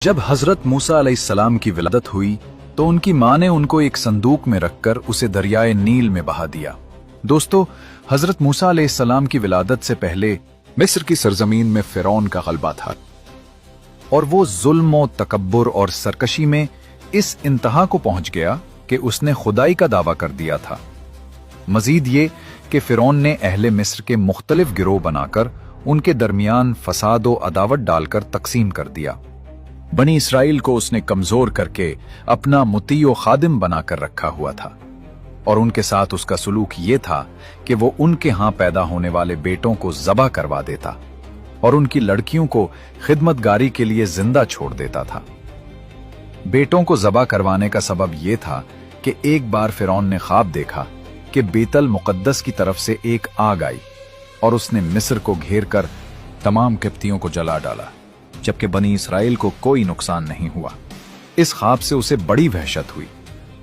जब हजरत मूसा अलैहिस्सलाम की विलादत हुई तो उनकी मां ने उनको एक संदूक में रखकर उसे दरियाए नील में बहा दिया। दोस्तों, हजरत मूसा अलैहिस्सलाम की विलादत से पहले मिस्र की सरजमीन में फिरौन का गलबा था और वो जुल्म, तकब्बुर और सरकशी में इस इंतहा को पहुंच गया कि उसने खुदाई का दावा कर दिया था। मजीद ये कि फिरौन ने अहले मिस्र के मुख्तलिफ गिरोह बनाकर उनके दरमियान फसाद और अदावत डालकर तकसीम कर दिया। बनी इसराइल को उसने कमजोर करके अपना मुती और खादिम बनाकर रखा हुआ था और उनके साथ उसका सुलूक ये था कि वो उनके यहां पैदा होने वाले बेटों को ज़बह करवा देता और उनकी लड़कियों को खिदमतगारी के लिए जिंदा छोड़ देता था। बेटों को ज़बह करवाने का सबब यह था कि एक बार फिरौन ने ख्वाब देखा कि बेतल मुकद्दस की तरफ से एक आग आई और उसने मिस्र को घेर कर तमाम किप्तियों को जला डाला, जबकि बनी इसराइल को कोई नुकसान नहीं हुआ। इस ख्वाब से उसे बड़ी वहशत हुई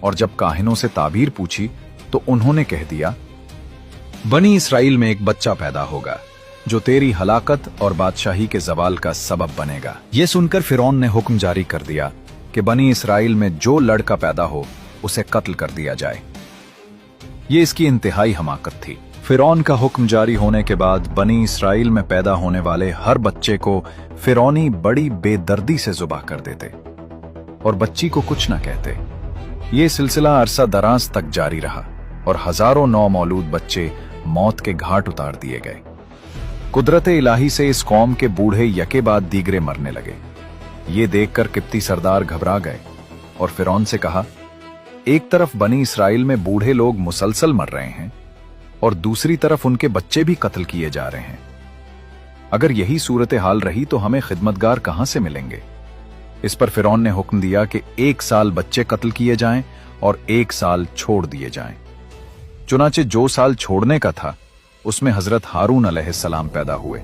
और जब काहिनों से ताबीर पूछी तो उन्होंने कह दिया, बनी इसराइल में एक बच्चा पैदा होगा जो तेरी हलाकत और बादशाही के जवाल का सबब बनेगा। यह सुनकर फिरौन ने हुक्म जारी कर दिया कि बनी इसराइल में जो लड़का पैदा हो उसे कत्ल कर दिया जाए। ये इसकी इंतहाई हमाकत थी। फिरौन का हुक्म जारी होने के बाद बनी इसराइल में पैदा होने वाले हर बच्चे को फिरौनी बड़ी बेदर्दी से ज़ुबाह कर देते और बच्ची को कुछ न कहते। ये सिलसिला अरसा दराज तक जारी रहा और हजारों नौमौलूद बच्चे मौत के घाट उतार दिए गए। कुदरत इलाही से इस कौम के बूढ़े यके बाद दीगरे मरने लगे। ये देखकर किप्ती सरदार घबरा गए और फिरौन से कहा, एक तरफ बनी इसराइल में बूढ़े लोग मुसलसल मर रहे हैं और दूसरी तरफ उनके बच्चे भी कत्ल किए जा रहे हैं। अगर यही सूरत हाल रही तो हमें खिदमतगार कहां से मिलेंगे। इस पर फिरौन ने हुक्म दिया कि 1 साल बच्चे कत्ल किए जाएं और 1 साल छोड़ दिए जाएं। चुनाचे जो साल छोड़ने का था उसमें हजरत हारून अलैहिस्सलाम पैदा हुए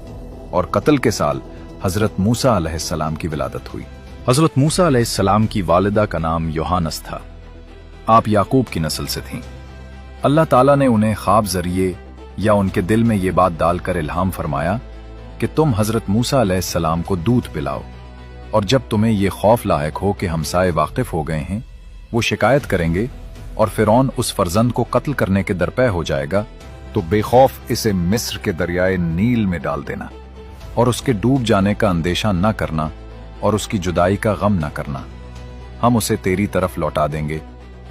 और कत्ल के साल हजरत मूसा अलैहिस्सलाम की विलादत हुई। हजरत मूसा अलैहिस्सलाम की वालिदा का नाम योहानस था। आप याकूब की नस्ल से थीं। अल्लाह ताला ने उन्हें ख्वाब जरिए या उनके दिल में ये बात डालकर इल्हाम फरमाया कि तुम हजरत मूसा अलैहिस्सलाम को दूध पिलाओ और जब तुम्हें ये खौफ लायक हो कि हमसाए वाकिफ हो गए हैं, वो शिकायत करेंगे और फिरौन उस फर्जंद को कत्ल करने के दरपे हो जाएगा, तो बेखौफ इसे मिस्र के दरियाए नील में डाल देना और उसके डूब जाने का अंदेशा न करना और उसकी जुदाई का गम न करना। हम उसे तेरी तरफ लौटा देंगे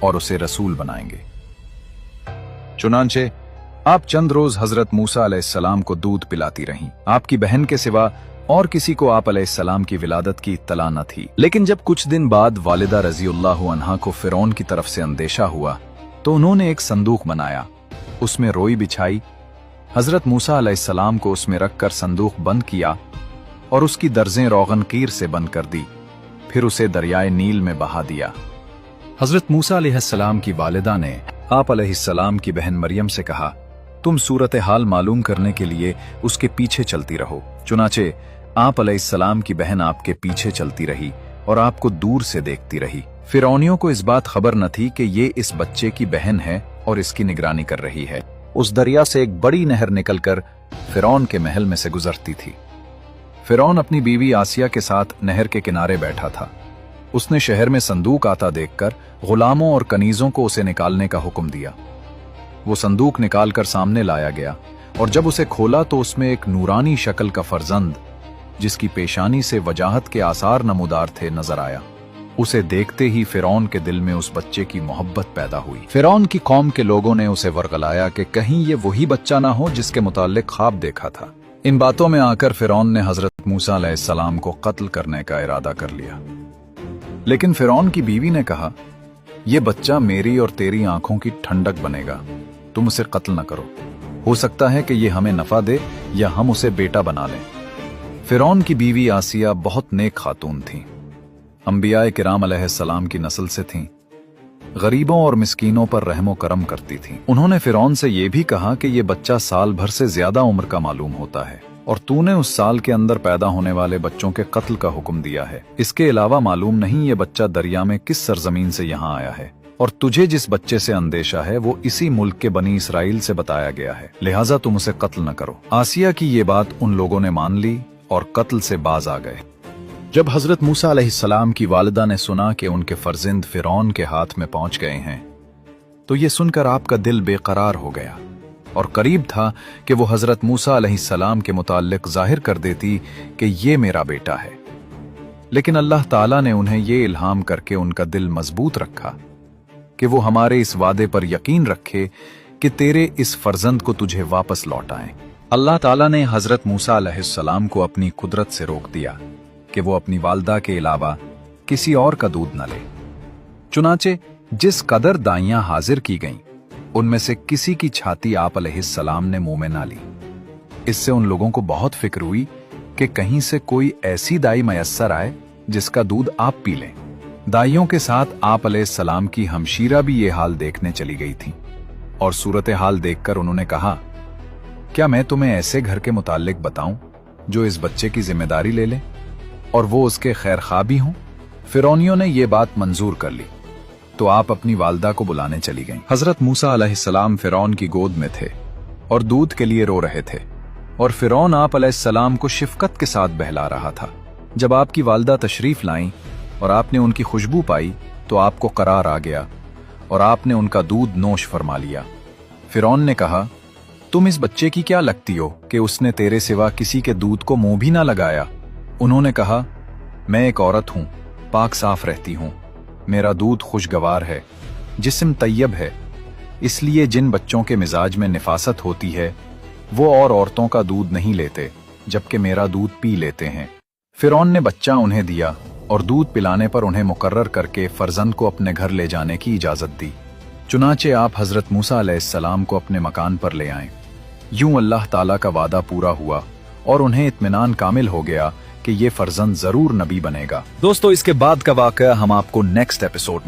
और उसे रसूल बनाएंगे। चुनांचे आप चंद रोज हजरत मूसा अलैहिस्सलाम को दूध पिलाती रहीं। आपकी बहन के सिवा और किसी को आप अलैहिस्सलाम की विलादत की इत्तला न थी। लेकिन जब कुछ दिन बाद वालिदा रज़ियल्लाहु अन्हा को फिरौन की तरफ से अंदेशा हुआ तो उन्होंने एक संदूक बनाया, उसमें रोई बिछाई, हजरत मूसा अलैहिस्सलाम को उसमें रखकर संदूक बंद किया और उसकी दर्जें रोगन कीर से बंद कर दी, फिर उसे दरियाए नील में बहा दिया। हजरत मूसा अलैहिस्सलाम की वालिदा ने आप अलैहिस्सलाम की बहन मरियम से कहा, तुम सूरत हाल मालूम करने के लिए उसके पीछे चलती रहो। चुनाचे आप अलैहिस्सलाम की बहन आपके पीछे चलती रही और आपको दूर से देखती रही। फिरौनियों को इस बात खबर न थी कि ये इस बच्चे की बहन है और इसकी निगरानी कर रही है। उस दरिया से एक बड़ी नहर निकलकर फिरौन के महल में से गुजरती थी। फिरौन अपनी बीवी आसिया के साथ नहर के किनारे बैठा था। उसने शहर में संदूक आता देखकर गुलामों और कनीजों को उसे निकालने का हुक्म दिया। वो संदूक निकालकर सामने लाया गया और जब उसे खोला तो उसमें एक नूरानी शक्ल का फर्जंद, जिसकी पेशानी से वजाहत के आसार नमूदार थे, नजर आया। उसे देखते ही फिरौन के दिल में उस बच्चे की मोहब्बत पैदा हुई। फिरौन की कौम के लोगों ने उसे वर्गलाया कि कहीं ये वही बच्चा ना हो जिसके मुताल्लिक ख्वाब देखा था। इन बातों में आकर फिरौन ने हजरत मूसा अलैहिस्सलाम को कत्ल करने का इरादा कर लिया। लेकिन फिरौन की बीवी ने कहा, यह बच्चा मेरी और तेरी आंखों की ठंडक बनेगा, तुम उसे कत्ल न करो। हो सकता है कि यह हमें नफा दे या हम उसे बेटा बना लें। फिरौन की बीवी आसिया बहुत नेक खातून थीं। अंबियाए किराम अलैहिस्सलाम की नस्ल से थीं। गरीबों और मिस्कीनों पर रहमो करम करती थीं। उन्होंने फिरौन से यह भी कहा कि यह बच्चा साल भर से ज्यादा उम्र का मालूम होता है और तूने उस साल के अंदर पैदा होने वाले बच्चों के कत्ल का हुक्म दिया है। इसके अलावा मालूम नहीं ये बच्चा दरिया में किस सरजमीन से यहाँ आया है और तुझे जिस बच्चे से अंदेशा है वो इसी मुल्क के बनी इसराइल से बताया गया है, लिहाजा तुम उसे कत्ल न करो। आसिया की ये बात उन लोगों ने मान ली और कत्ल से बाज आ गए। जब हजरत मूसा अलैहिस्सलाम की वालिदा ने सुना कि उनके फर्जिंद फिरौन के हाथ में पहुंच गए हैं, तो ये सुनकर आपका दिल बेकरार हो गया और करीब था कि वो हजरत मूसा अलैहिस्सलाम के मुताल्लिक जाहिर कर देती कि ये मेरा बेटा है। लेकिन अल्लाह ताला ने उन्हें ये इल्हाम करके उनका दिल मजबूत रखा कि वो हमारे इस वादे पर यकीन रखे कि तेरे इस फर्जंद को तुझे वापस लौटाएं। अल्लाह ताला ने हजरत मूसा अलैहिस्सलाम को अपनी कुदरत से रोक दिया कि वो अपनी वालदा के अलावा किसी और का दूध न ले। चुनाचे जिस कदर दाइयां हाजिर की गईं, उनमें से किसी की छाती आप अलैहिस्सलाम ने मुंह में ना ली। इससे उन लोगों को बहुत फिक्र हुई कि कहीं से कोई ऐसी दाई मयस्सर आए जिसका दूध आप पी लें। दाइयों के साथ आप अलैहिस्सलाम की हमशीरा भी ये हाल देखने चली गई थी और सूरत हाल देखकर उन्होंने कहा, क्या मैं तुम्हें ऐसे घर के मुताल्लिक बताऊं जो इस बच्चे की जिम्मेदारी ले ले और वो उसके खैरखा भी हों? फिरौनियों ने ये बात मंजूर कर ली तो आप अपनी वालदा को बुलाने चली गईं। हजरत मूसा अलैहिस्सलाम फिरौन की गोद में थे और दूध के लिए रो रहे थे और फिरौन आप अलैहिस्सलाम को शिफकत के साथ बहला रहा था। जब आपकी वालदा तशरीफ लाईं और आपने उनकी खुशबू पाई तो आपको करार आ गया और आपने उनका दूध नोश फरमा लिया। फिरौन ने कहा, तुम इस बच्चे की क्या लगती हो कि उसने तेरे सिवा किसी के दूध को मुंह भी ना लगाया? उन्होंने कहा, मैं एक औरत हूं, पाक साफ रहती हूं, मेरा दूध खुशगवार है, जिस्म तैयब है, इसलिए जिन बच्चों के मिजाज में निफासत होती है वो और औरतों का दूध नहीं लेते, जबकि मेरा दूध पी लेते हैं। फिरौन ने बच्चा उन्हें दिया और दूध पिलाने पर उन्हें मुकर्रर करके फर्जंद को अपने घर ले जाने की इजाजत दी। चुनाचे आप हजरत मूसा अलैहिस्सलाम को अपने मकान पर ले आए। यूं अल्लाह ताला का वादा पूरा हुआ और उन्हें इत्मीनान कामिल हो गया कि ये फर्जंद जरूर नबी बनेगा। दोस्तों, इसके बाद का वाकया हम आपको नेक्स्ट एपिसोड